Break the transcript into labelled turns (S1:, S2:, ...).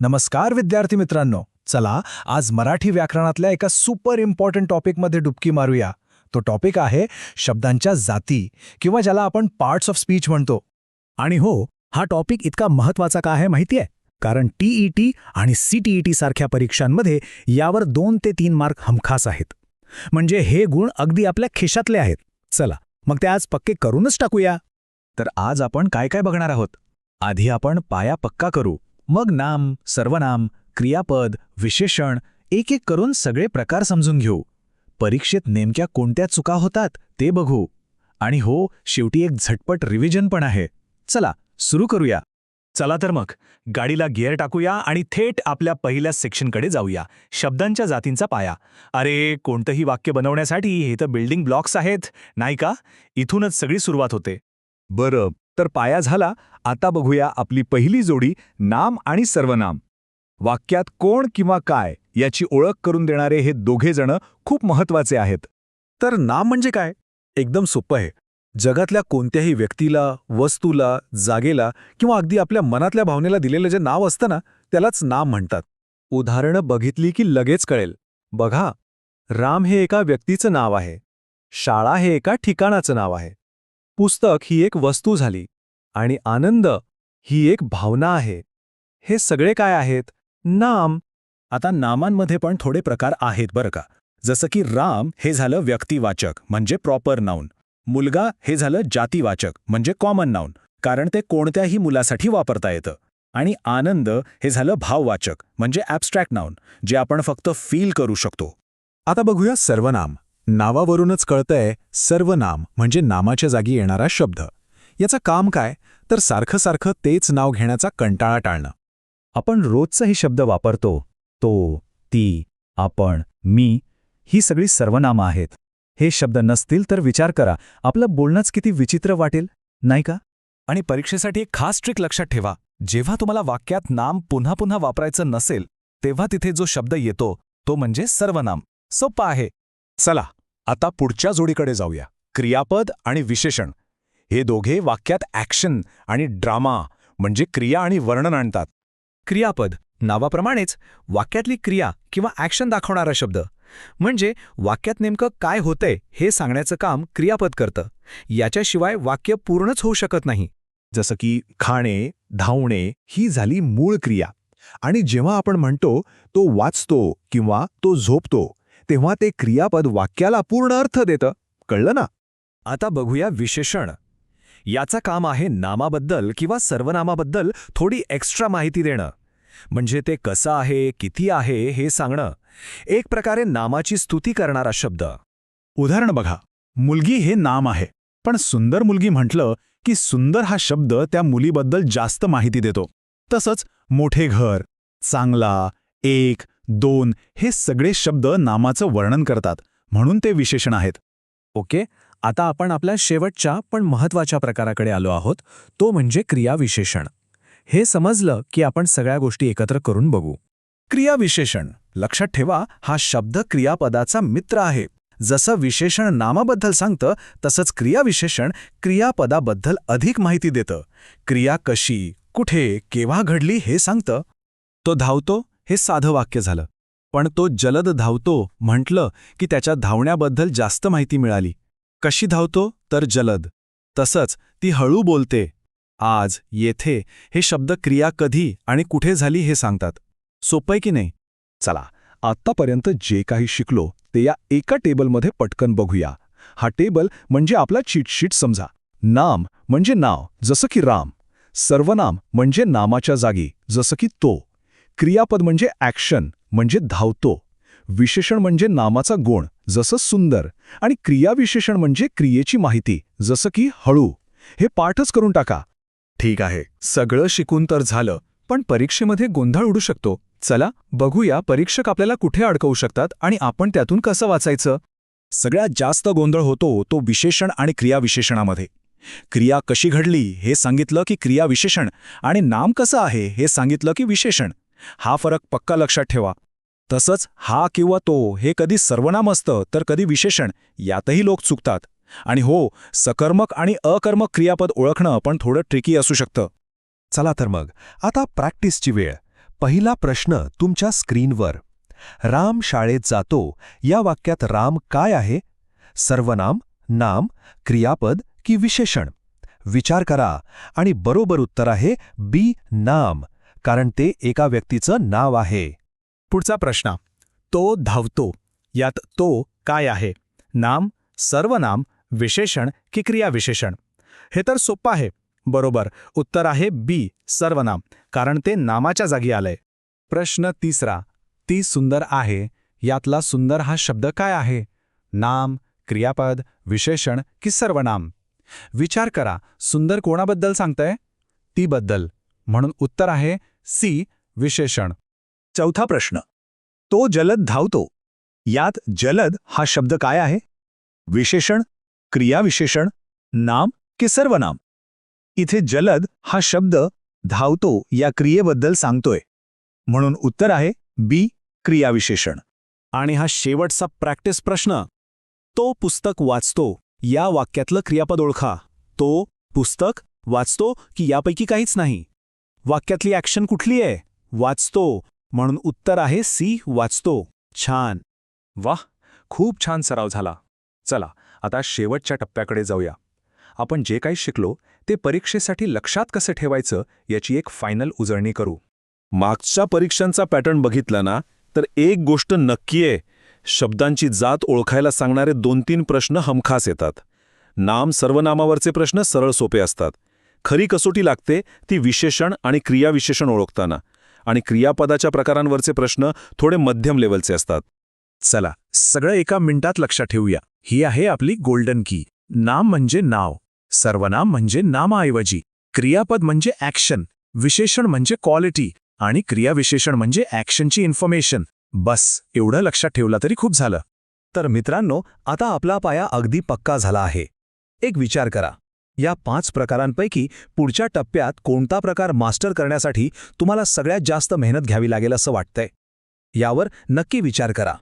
S1: नमस्कार विद्यार्थी मित्रांनो. चला आज मराठी व्याकरणातल्या एका सुपर इम्पॉर्टंट टॉपिकमध्ये डुबकी मारूया. तो टॉपिक आहे शब्दांच्या जाती किंवा ज्याला आपण पार्ट्स ऑफ स्पीच म्हणतो.
S2: आणि हो, हा टॉपिक इतका महत्वाचा का आहे माहितीये? कारण टीईटी आणि सीटीईटी सारख्या परीक्षांमध्ये यावर 2 ते 3 मार्क हमखास आहेत. म्हणजे हे गुण अगदी आपल्या खिशातले आहेत. चला मग ते आज पक्के करूनच टाकूया.
S1: तर आज आपण काय काय बघणार आहोत. आधी आपण पाया पक्का करू, मग नाम, सर्वनाम, क्रियापद, विशेषण एक एक करून सगळे प्रकार समजून घेऊ. परीक्षेत नेमक्या कोणत्या चुका होतात ते बघू. आणि हो, शेवटी एक झटपट रिव्हिजन पण आहे. चला सुरू करूया.
S3: चला तर मग गाडीला गिअर टाकूया आणि थेट आपल्या पहिल्या सेक्शनकडे जाऊया. शब्दांच्या जातींचा पाया. अरे, कोणतंही वाक्य बनवण्यासाठी हे तर बिल्डिंग ब्लॉक्स आहेत, नाही का? इथूनच सगळी सुरुवात होते.
S4: बरं, तर पाया झाला. आता बघूया आपली पहिली जोडी, नाम आणि सर्वनाम. वाक्यात कोण किंवा काय याची ओळख करून देणारे हे दोघे जण खूप महत्वाचे आहेत.
S5: तर नाम म्हणजे काय? एकदम सोपं आहे. जगातल्या कोणत्याही व्यक्तीला, वस्तूला, जागेला किंवा अगदी आपल्या मनातल्या भावनेला दिलेलं जे नाव असतं ना, त्यालाच नाम म्हणतात. उदाहरणं बघितली की लगेच कळेल. बघा, राम हे एका व्यक्तीचं नाव आहे. शाळा हे एका ठिकाणाचं नाव आहे. पुस्तक ही एक वस्तू झाली. आणि आनंद ही एक भावना आहे. हे सगळे काय आहेत? नाम.
S2: आता नामांमध्ये पण थोडे प्रकार आहेत बरं का. जसं की राम हे झालं व्यक्तिवाचक म्हणजे प्रॉपर नाऊन. मुलगा हे झालं जातीवाचक म्हणजे कॉमन नाऊन, कारण ते कोणत्याही मुलासाठी वापरता येतं. आणि आनंद हे झालं भाववाचक म्हणजे ॲब्स्ट्रॅक्ट नाऊन, जे आपण फक्त फील करू शकतो.
S5: आता बघूया सर्वनाम. नावावरूनच कळतंय, सर्वनाम म्हणजे नामाच्या जागी येणारा शब्द. याचं काम काय? तर सारखं सारखं तेच नाव घेण्याचा कंटाळा टाळणं.
S2: आपण रोजचाही शब्द वापरतो. तो, ती, आपण, मी ही सगळी सर्वनामं आहेत. हे शब्द नसतील तर विचार करा, आपलं बोलणंच किती विचित्र वाटेल, नाही का?
S3: आणि परीक्षेसाठी एक खास ट्रिक लक्षात ठेवा. जेव्हा तुम्हाला वाक्यात नाम पुन्हा पुन्हा वापरायचं नसेल, तेव्हा तिथे जो शब्द येतो तो म्हणजे सर्वनाम. सोपं आहे.
S5: चला आता पुढच्या जोडीकडे जाऊया. क्रियापद आणि विशेषण. हे दोघे वाक्यात ॲक्शन आणि ड्रामा म्हणजे क्रिया आणि वर्णन आणतात.
S6: क्रियापद नावाप्रमाणेच वाक्यातली क्रिया किंवा ॲक्शन दाखवणारा शब्द. म्हणजे वाक्यात नेमकं काय होतंय हे सांगण्याचं काम क्रियापद करतं. याच्याशिवाय वाक्य पूर्णच होऊ शकत नाही.
S5: जसं की खाणे, धावणे ही झाली मूळ क्रिया. आणि जेव्हा आपण म्हणतो तो वाचतो किंवा तो झोपतो, तेव्हा ते क्रियापद वाक्याला पूर्ण अर्थ देतं. कळलं ना?
S6: आता बघूया विशेषण. याचं काम आहे नामाबद्दल किंवा सर्वनामाबद्दल थोडी एक्स्ट्रा माहिती देणं. म्हणजे ते कसं आहे, किती आहे हे सांगणं. एक प्रकारे नामाची स्तुती करणारा शब्द.
S4: उदाहरण बघा, मुलगी हे नाम आहे, पण सुंदर मुलगी म्हटलं की सुंदर हा शब्द त्या मुलीबद्दल जास्त माहिती देतो. तसंच मोठे घर, चांगला, एक, दोन हे सगळे शब्द नामाचं वर्णन करतात, म्हणून ते विशेषण आहेत.
S1: ओके, आता आपण आपल्या शेवटच्या पण महत्त्वाच्या प्रकाराकडे आलो आहोत. तो म्हणजे क्रियाविशेषण. हे समजलं की आपण सगळ्या गोष्टी एकत्र करून बघू. क्रियाविशेषण. लक्षात ठेवा, हा शब्द क्रियापदाचा मित्र आहे. जसं विशेषण नामाबद्दल सांगतं, तसंच क्रियाविशेषण क्रियापदाबद्दल अधिक माहिती देतं. क्रिया कशी, कुठे, केव्हा घडली हे सांगतं.
S5: तो धावतो हे साधं वाक्य झालं. पण तो जलद धावतो म्हटलं की त्याच्या धावण्याबद्दल जास्त माहिती मिळाली. कशी धावतो? तर जलद. तसंच ती हळू बोलते. आज, येथे हे शब्द क्रिया कधी आणि कुठे झाली हे सांगतात. सोपं आहे की नाही? चला, आत्तापर्यंत जे काही शिकलो ते या एका टेबलमध्ये पटकन बघूया. हा टेबल म्हणजे आपला चीटशीट समजा. नाम म्हणजे नाव, जसं की राम. सर्वनाम म्हणजे नामाच्या जागी, जसं की तो. क्रियापद म्हणजे ॲक्शन म्हणजे धावतो. विशेषण म्हणजे नामाचा गुण, जसं सुंदर. आणि क्रियाविशेषण म्हणजे क्रियेची माहिती, जसं की हळू. हे पाठच करून टाका.
S6: ठीक आहे, सगळं शिकून तर झालं, पण परीक्षेमध्ये गोंधळ उडू शकतो. चला बघूया परीक्षक आपल्याला कुठे अडकवू शकतात आणि आपण त्यातून कसं वाचायचं.
S4: सगळ्यात जास्त गोंधळ होतो तो विशेषण आणि क्रियाविशेषणामध्ये. क्रिया कशी घडली हे सांगितलं की क्रियाविशेषण, आणि नाम कसं आहे हे सांगितलं की विशेषण. हा फरक पक्का लक्षात ठेवा. तसंच हा किंवा तो हे कधी सर्वनाम असतं तर कधी विशेषण. यातही लोक चुकतात. आणि हो, सकर्मक आणि अकर्मक क्रियापद ओळखणं पण थोडं ट्रिकी असू शकतं.
S5: चला तर मग आता प्रॅक्टिसची वेळ.
S6: पहिला प्रश्न तुमच्या स्क्रीनवर. राम शाळेत जातो या वाक्यात राम काय आहे? सर्वनाम, नाम, क्रियापद की विशेषण? विचार करा आणि बरोबर उत्तर आहे बी, नाम, कारण ते एका व्यक्तीचं नाव आहे.
S2: पुढचा प्रश्न. तो धावतो यात तो काय आहे? नाम, सर्वनाम, विशेषण की क्रियाविशेषण? हे तर सोपं आहे. बरोबर उत्तर आहे बी, सर्वनाम, कारण ते नामाच्या जागी आलंय.
S5: प्रश्न तिसरा. ती सुंदर आहे यातला सुंदर हा शब्द काय आहे? नाम, क्रियापद, विशेषण की सर्वनाम? विचार करा, सुंदर कोणाबद्दल सांगतंय? ती बद्दल. म्हणून उत्तर आहे सी, विशेषण.
S3: चौथा प्रश्न. तो जलद धावतो यात जलद हा शब्द काय आहे? विशेषण, क्रियाविशेषण, नाम की सर्वनाम? इथे जलद हा शब्द धावतो या क्रियेबद्दल सांगतोय, म्हणून उत्तर आहे बी, क्रियाविशेषण.
S4: आणि हा शेवटचा प्रॅक्टिस प्रश्न. तो पुस्तक वाचतो या वाक्यातलं क्रियापद ओळखा. तो पुस्तक वाचतो की यापैकी काहीच नाही? वाक्यातली ॲक्शन कुठली आहे? वाचतो, म्हणून उत्तर आहे सी, वाचतो. छान.
S3: वाह, खूप छान सराव झाला. चला आता शेवटच्या टप्प्याकडे जाऊया. आपण जे काही शिकलो ते परीक्षेसाठी लक्षात कसं ठेवायचं याची एक फायनल उजळणी करू.
S5: मागच्या परीक्षांचा पॅटर्न बघितला ना, तर एक गोष्ट नक्की आहे, शब्दांची जात ओळखायला सांगणारे 2-3 प्रश्न हमखास येतात. नाम सर्वनामावरचे प्रश्न सरळ सोपे असतात. खरी कसोटी लागते ती विशेषण आणि क्रियाविशेषण ओळखताना, आणि क्रियापदाच्या प्रकारांवरचे प्रश्न थोडे मध्यम लेवलचे असतात.
S1: चला सगळं एका मिनिटात लक्षात ठेवूया. ही आहे आपली गोल्डन की. नाम म्हणजे नाव, सर्वनाम म्हणजे नामाऐवजी, क्रियापद म्हणजे ॲक्शन, विशेषण म्हणजे क्वालिटी आणि क्रियाविशेषण म्हणजे ॲक्शनची इन्फॉर्मेशन. बस एवढं लक्षात ठेवलं तरी खूप झालं.
S6: तर मित्रांनो, आता आपला पाया अगदी पक्का झाला आहे. एक विचार करा, या 5 प्रकारांपैकी पुढच्या टप्प्यात कोणता प्रकार मास्टर करण्यासाठी तुम्हाला सगळ्यात जास्त मेहनत घ्यावी लागेल असं वाटतंय? यावर नक्की विचार करा.